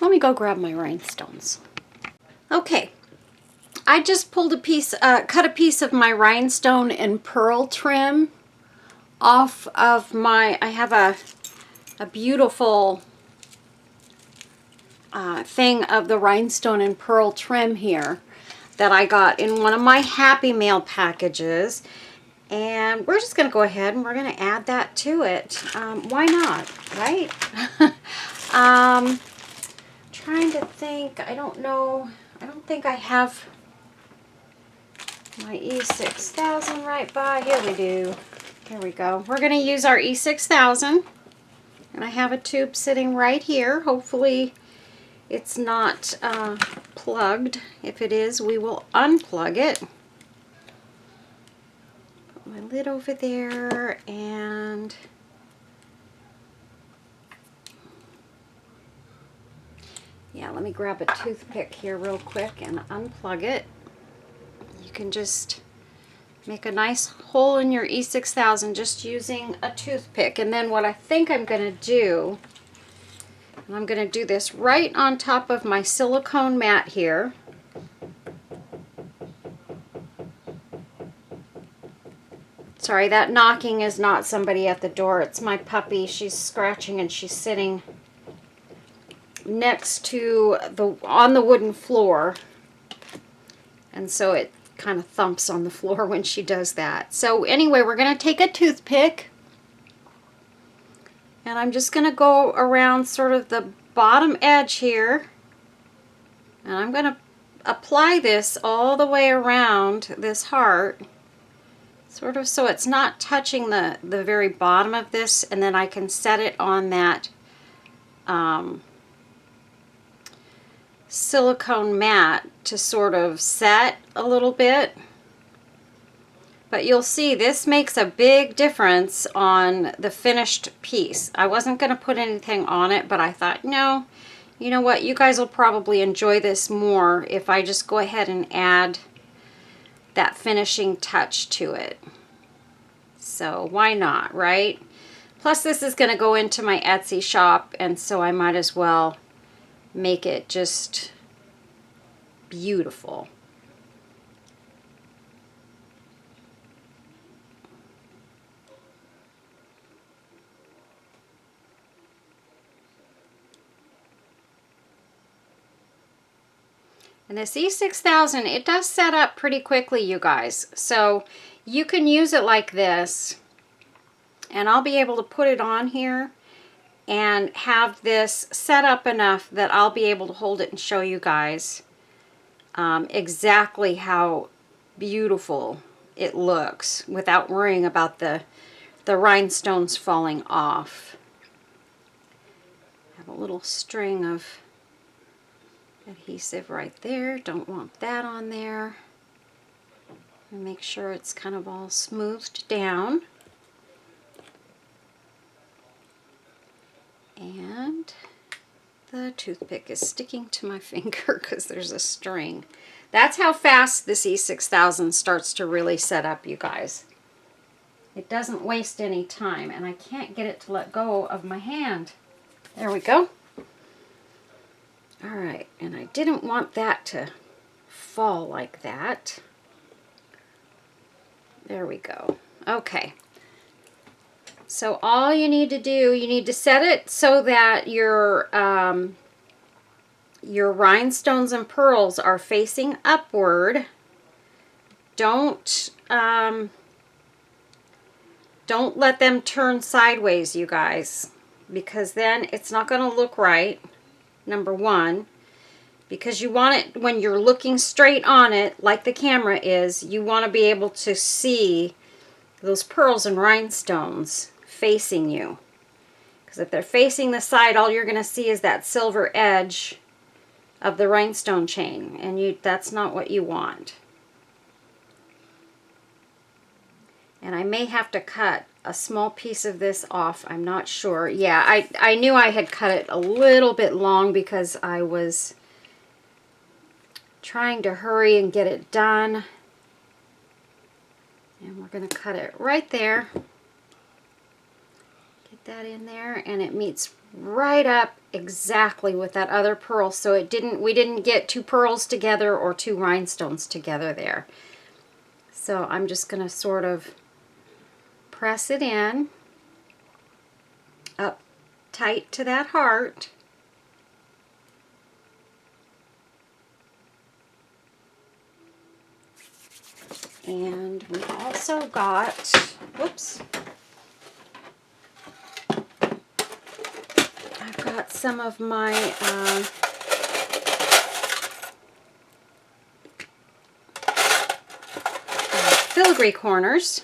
Let me go grab my rhinestones. Okay, I just pulled a piece, cut a piece of my rhinestone and pearl trim off of my. I have a beautiful thing of the rhinestone and pearl trim here that I got in one of my Happy Mail packages, and we're just going to go ahead and we're going to add that to it. Why not, right? Trying to think. I don't know. I don't think I have my E6000 right by. Here we do. Here we go. We're going to use our E6000, and I have a tube sitting right here. Hopefully it's not plugged. If it is, we will unplug it. Put my lid over there, and yeah, let me grab a toothpick here real quick and unplug it. You can just make a nice hole in your E6000 just using a toothpick. And then what I think I'm going to do, and I'm going to do this right on top of my silicone mat here. Sorry, that knocking is not somebody at the door. It's my puppy. She's scratching and she's sitting next to on the wooden floor. And so it kind of thumps on the floor when she does that. So anyway, we're going to take a toothpick, and I'm just going to go around sort of the bottom edge here, and I'm going to apply this all the way around this heart, sort of so it's not touching the very bottom of this, and then I can set it on that silicone mat to sort of set a little bit. But you'll see this makes a big difference on the finished piece. I wasn't going to put anything on it, but I thought, no, you know what, you guys will probably enjoy this more if I just go ahead and add that finishing touch to it. So why not, right? Plus this is going to go into my Etsy shop, and so I might as well make it just beautiful. And this E6000, it does set up pretty quickly, you guys. So you can use it like this, and I'll be able to put it on here and have this set up enough that I'll be able to hold it and show you guys exactly how beautiful it looks without worrying about the rhinestones falling off. I have a little string of adhesive right there. Don't want that on there. And make sure it's kind of all smoothed down. And the toothpick is sticking to my finger because there's a string. That's how fast this E6000 starts to really set up, you guys. It doesn't waste any time, and I can't get it to let go of my hand. There we go. All right, and I didn't want that to fall like that. There we go. Okay. So all you need to do, you need to set it so that your rhinestones and pearls are facing upward. Don't let them turn sideways, you guys, because then it's not going to look right. Number one, because you want it, when you're looking straight on it like the camera is, you want to be able to see those pearls and rhinestones facing you. Because if they're facing the side, all you're going to see is that silver edge of the rhinestone chain, and that's not what you want. And I may have to cut a small piece of this off. I'm not sure. Yeah, I knew I had cut it a little bit long because I was trying to hurry and get it done. And we're going to cut it right there. Get that in there, and it meets right up exactly with that other pearl. So we didn't get two pearls together or two rhinestones together there. So I'm just going to sort of press it in up tight to that heart. And we also got, whoops, I've got some of my filigree corners.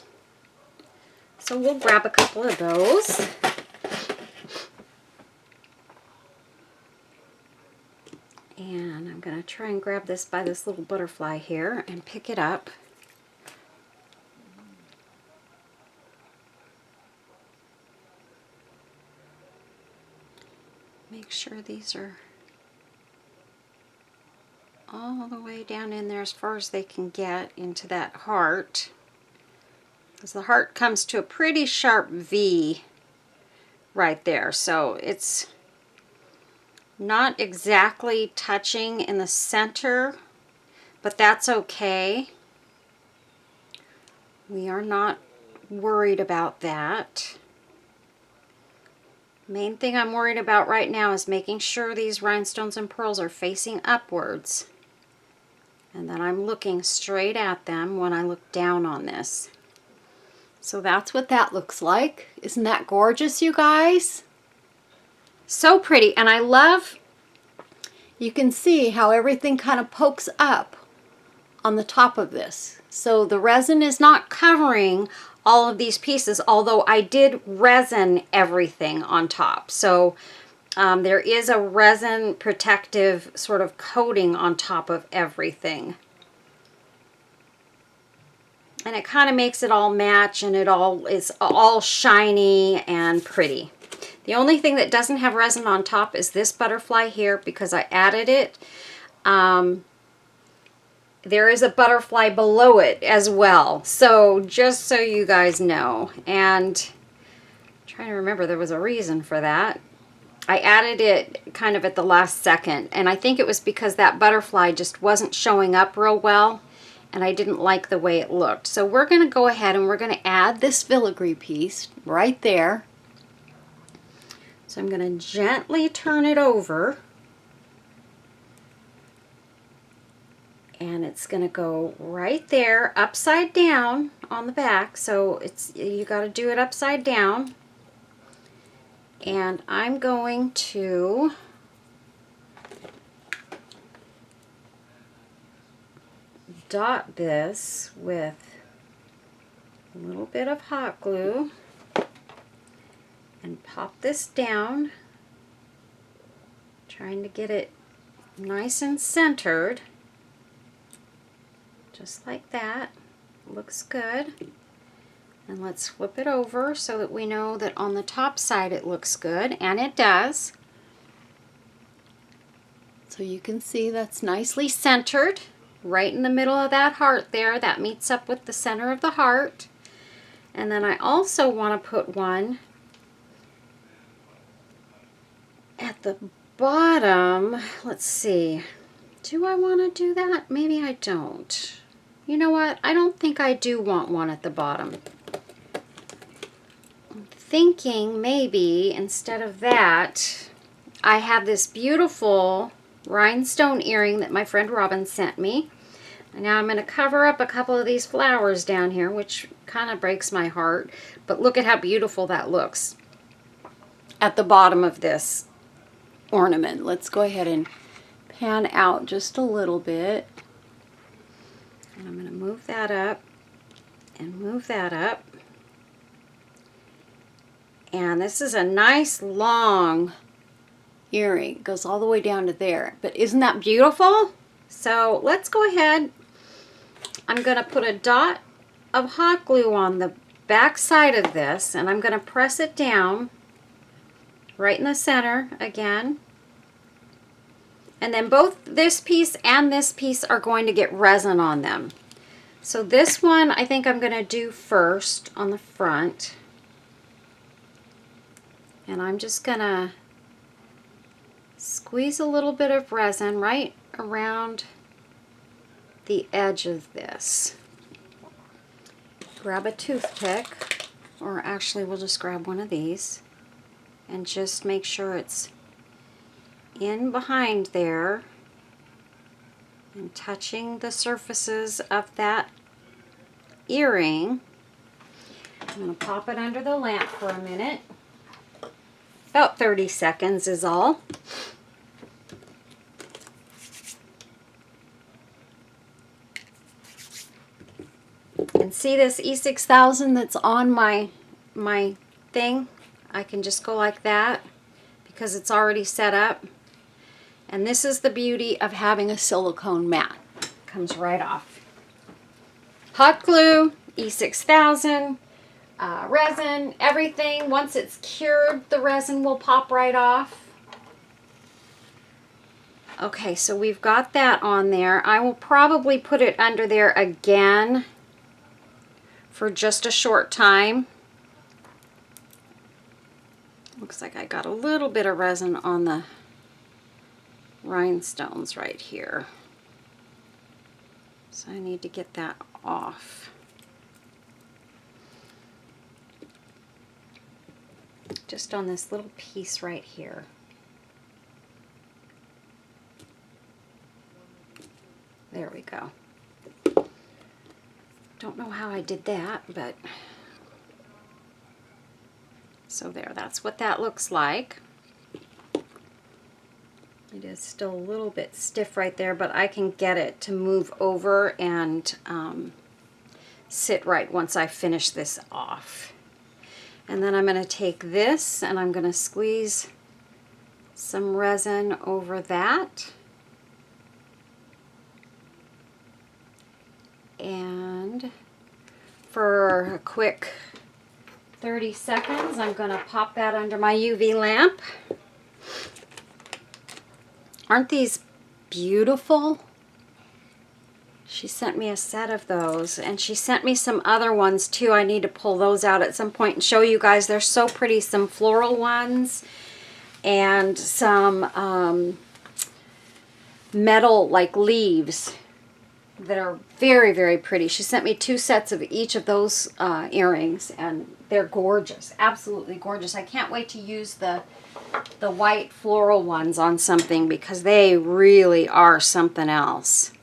So we'll grab a couple of those. And I'm going to try and grab this by this little butterfly here and pick it up. Make sure these are all the way down in there as far as they can get into that heart. Because the heart comes to a pretty sharp V right there. So it's not exactly touching in the center, but that's okay. We are not worried about that. Main thing I'm worried about right now is making sure these rhinestones and pearls are facing upwards. And then I'm looking straight at them when I look down on this. So that's what that looks like. Isn't that gorgeous, you guys? So pretty. And I love, you can see how everything kind of pokes up on the top of this. So the resin is not covering all of these pieces, although I did resin everything on top. So there is a resin protective sort of coating on top of everything. And it kind of makes it all match, and it all is all shiny and pretty. The only thing that doesn't have resin on top is this butterfly here, because I added it. There is a butterfly below it as well. So just so you guys know. And I'm trying to remember, there was a reason for that. I added it kind of at the last second. And I think it was because that butterfly just wasn't showing up real well. And I didn't like the way it looked. So we're going to go ahead and we're going to add this filigree piece right there. So I'm going to gently turn it over. And it's going to go right there, upside down on the back. So you got to do it upside down. And I'm going to dot this with a little bit of hot glue and pop this down, trying to get it nice and centered, just like that. Looks good. And let's flip it over so that we know that on the top side it looks good, and it does. So you can see that's nicely centered right in the middle of that heart there. That meets up with the center of the heart. And then I also want to put one at the bottom. Let's see. Do I want to do that? Maybe I don't. You know what? I don't think I do want one at the bottom. I'm thinking maybe instead of that, I have this beautiful rhinestone earring that my friend Robin sent me. And now I'm going to cover up a couple of these flowers down here, which kind of breaks my heart. But look at how beautiful that looks at the bottom of this ornament. Let's go ahead and pan out just a little bit. And I'm going to move that up and move that up. And this is a nice long earring. It goes all the way down to there. But isn't that beautiful? So let's go ahead. I'm going to put a dot of hot glue on the back side of this, and I'm going to press it down right in the center again. And then both this piece and this piece are going to get resin on them. So this one I think I'm going to do first on the front. And I'm just going to squeeze a little bit of resin right around the edge of this. Grab a toothpick, or actually we'll just grab one of these, and just make sure it's in behind there and touching the surfaces of that earring. I'm going to pop it under the lamp for a minute. About 30 seconds is all. And see this E6000 that's on my thing? I can just go like that because it's already set up. And this is the beauty of having a silicone mat. Comes right off. Hot glue, E6000, resin, everything. Once it's cured, the resin will pop right off. Okay, so we've got that on there. I will probably put it under there again for just a short time. Looks like I got a little bit of resin on the rhinestones right here. So I need to get that off. Just on this little piece right here. There we go. Don't know how I did that, but so there, that's what that looks like. It is still a little bit stiff right there, but I can get it to move over and sit right once I finish this off. And then I'm going to take this and I'm going to squeeze some resin over that. And for a quick 30 seconds, I'm going to pop that under my UV lamp. Aren't these beautiful? She sent me a set of those, and she sent me some other ones too. I need to pull those out at some point and show you guys. They're so pretty. Some floral ones and some metal like leaves that are very, very pretty. She sent me 2 sets of each of those earrings, and they're gorgeous. Absolutely gorgeous. I can't wait to use the white floral ones on something because they really are something else.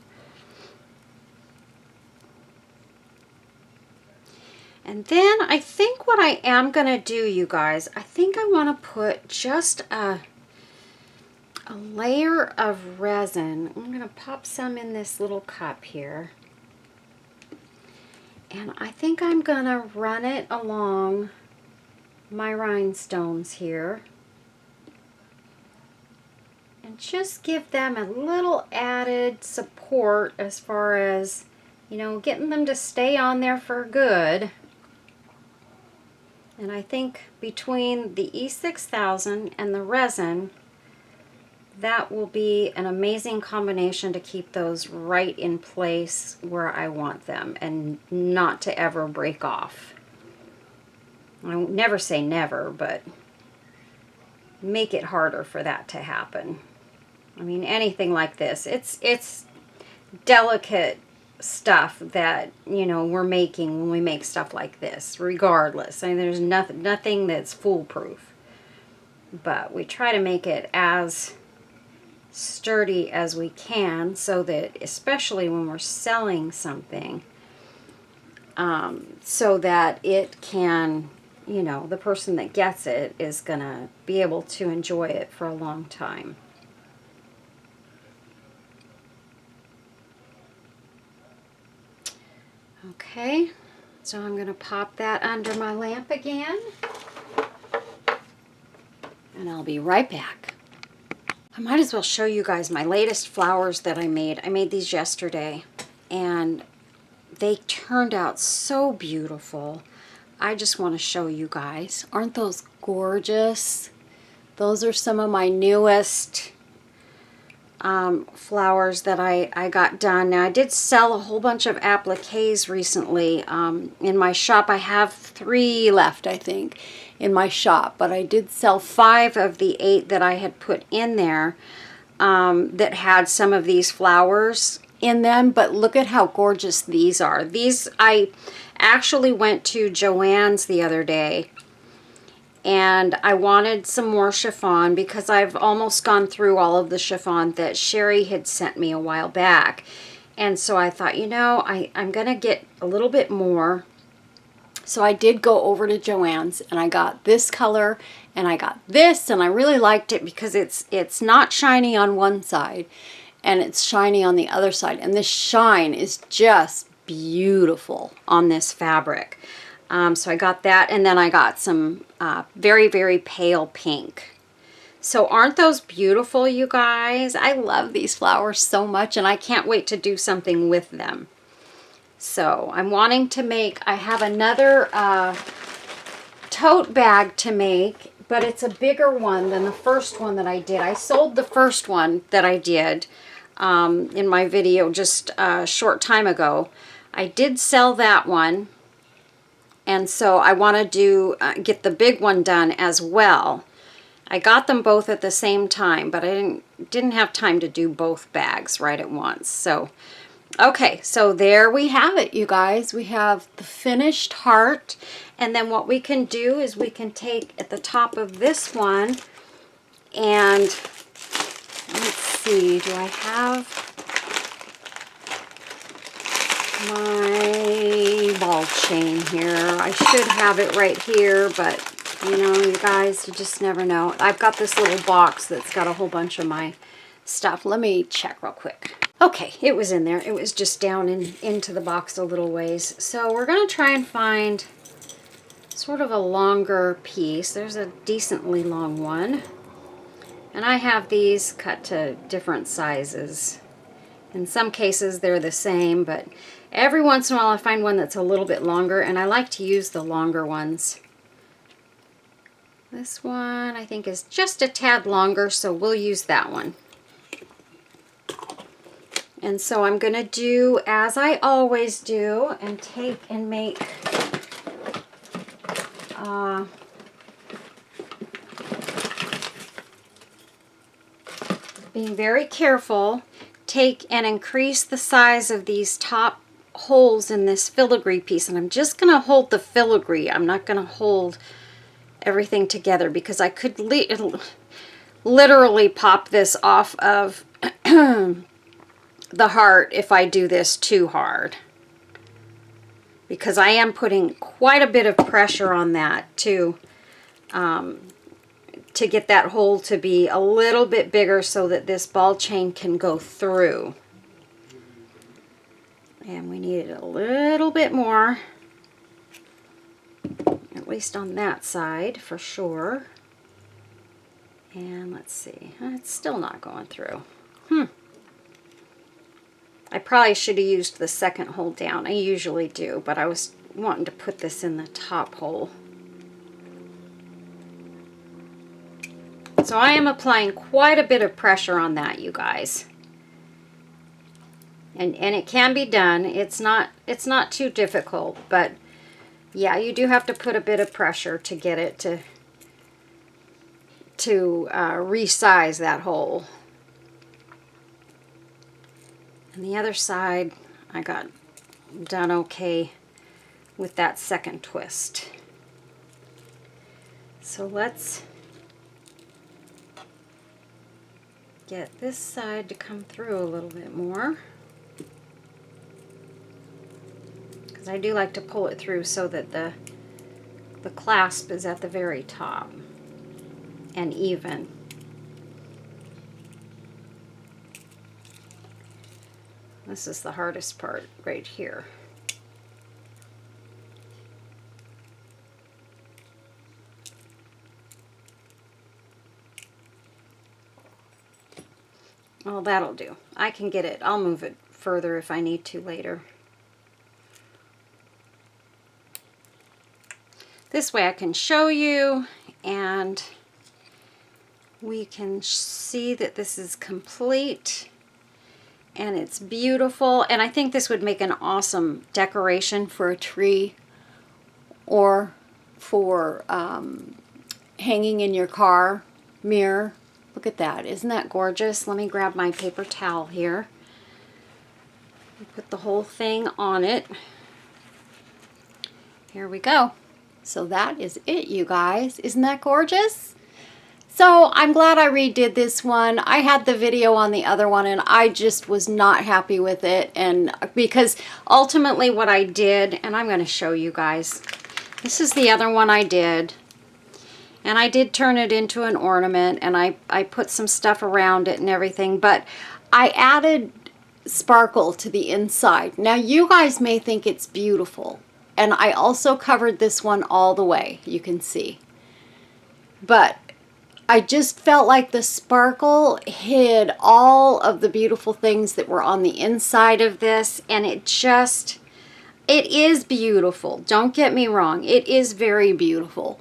And then I think what I am going to do, you guys, I think I want to put just a layer of resin. I'm going to pop some in this little cup here. And I think I'm going to run it along my rhinestones here. And just give them a little added support as far as, you know, getting them to stay on there for good. And I think between the E6000 and the resin, that will be an amazing combination to keep those right in place where I want them and not to ever break off. I won't never say never, but make it harder for that to happen. I mean, anything like this, it's delicate stuff that, you know, we're making when we make stuff like this, regardless. I mean, there's nothing that's foolproof, but we try to make it as sturdy as we can so that, especially when we're selling something, so that it can, you know, the person that gets it is gonna be able to enjoy it for a long time. Okay, so I'm going to pop that under my lamp again, and I'll be right back. I might as well show you guys my latest flowers that I made. I made these yesterday, and they turned out so beautiful. I just want to show you guys. Aren't those gorgeous? Those are some of my newest flowers that I got done. Now, I did sell a whole bunch of appliques recently in my shop. I have 3 left, I think, in my shop, but I did sell 5 of the 8 that I had put in there that had some of these flowers in them. But look at how gorgeous these are. These, I actually went to Joann's the other day, and I wanted some more chiffon because I've almost gone through all of the chiffon that Sherry had sent me a while back. And so I thought, you know, I'm going to get a little bit more. So I did go over to Joann's, and I got this color, and I got this, and I really liked it because it's not shiny on one side, and it's shiny on the other side. And this shine is just beautiful on this fabric. So I got that, and then I got some very, very pale pink. So aren't those beautiful, you guys? I love these flowers so much, and I can't wait to do something with them. So I'm wanting to make, I have another tote bag to make, but it's a bigger one than the first one that I did. I sold the first one that I did in my video just a short time ago. I did sell that one. And so I want to do get the big one done as well. I got them both at the same time, but I didn't have time to do both bags right at once. So, okay, so there we have it, you guys. We have the finished heart, and then what we can do is we can take at the top of this one, and let's see, do I have my ball chain here. I should have it right here, but you know, you guys, you just never know. I've got this little box that's got a whole bunch of my stuff. Let me check real quick. Okay, it was in there. It was just down into the box a little ways. So we're going to try and find sort of a longer piece. There's a decently long one. And I have these cut to different sizes. In some cases they're the same, but every once in a while I find one that's a little bit longer, and I like to use the longer ones. This one I think is just a tad longer, so we'll use that one. And so I'm going to do as I always do and take and make being very careful, take and increase the size of these top holes in this filigree piece. And I'm just going to hold the filigree. I'm not going to hold everything together because I could literally pop this off of the heart if I do this too hard. Because I am putting quite a bit of pressure on that to get that hole to be a little bit bigger so that this ball chain can go through. And we need it a little bit more, at least on that side for sure. And let's see, it's still not going through. I probably should have used the second hole down. I usually do, but I was wanting to put this in the top hole. So I am applying quite a bit of pressure on that, you guys. And it can be done. It's not too difficult, but yeah, you do have to put a bit of pressure to get it to resize that hole. And the other side, I got done okay with that second twist. So let's get this side to come through a little bit more. Because I do like to pull it through so that the clasp is at the very top and even. This is the hardest part right here. Well, that'll do. I can get it. I'll move it further if I need to later. This way I can show you and we can see that this is complete and it's beautiful. And I think this would make an awesome decoration for a tree or for hanging in your car mirror. Look at that. Isn't that gorgeous? Let me grab my paper towel here. Put the whole thing on it. Here we go. So that is it, you guys. Isn't that gorgeous? So I'm glad I redid this one. I had the video on the other one and I just was not happy with it. And because ultimately what I did, and I'm going to show you guys, this is the other one I did. And I did turn it into an ornament and I put some stuff around it and everything, but I added sparkle to the inside. Now you guys may think it's beautiful. And I also covered this one all the way, you can see. But I just felt like the sparkle hid all of the beautiful things that were on the inside of this, and it is beautiful. Don't get me wrong, it is very beautiful.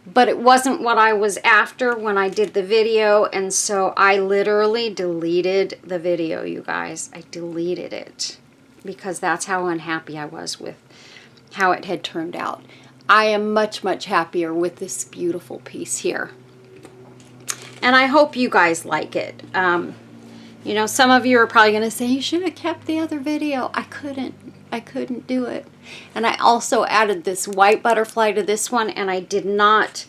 But it wasn't what I was after when I did the video, and so I literally deleted the video, you guys. I deleted it because that's how unhappy I was with how it had turned out. I am much, much happier with this beautiful piece here. And I hope you guys like it. You know, some of you are probably going to say, you should have kept the other video. I couldn't do it. And I also added this white butterfly to this one, and I did not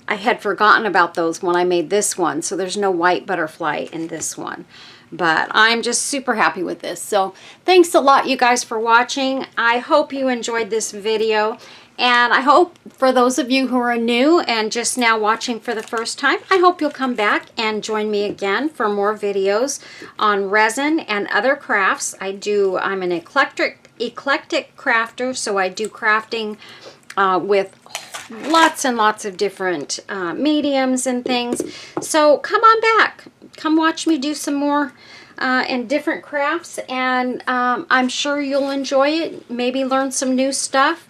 I had forgotten about those when I made this one, so there's no white butterfly in this one. But I'm just super happy with this. So thanks a lot, you guys, for watching. I hope you enjoyed this video. And I hope for those of you who are new and just now watching for the first time, I hope you'll come back and join me again for more videos on resin and other crafts. I'm an eclectic crafter, so I do crafting with lots and lots of different mediums and things. So come on back. Come watch me do some more and different crafts, and I'm sure you'll enjoy it. Maybe learn some new stuff,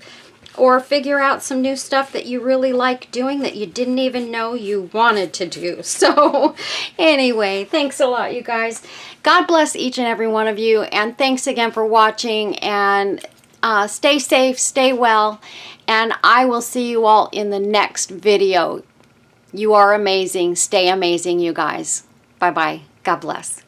or figure out some new stuff that you really like doing that you didn't even know you wanted to do. So anyway, thanks a lot, you guys. God bless each and every one of you, and thanks again for watching, and stay safe, stay well, and I will see you all in the next video. You are amazing. Stay amazing, you guys. Bye-bye. God bless.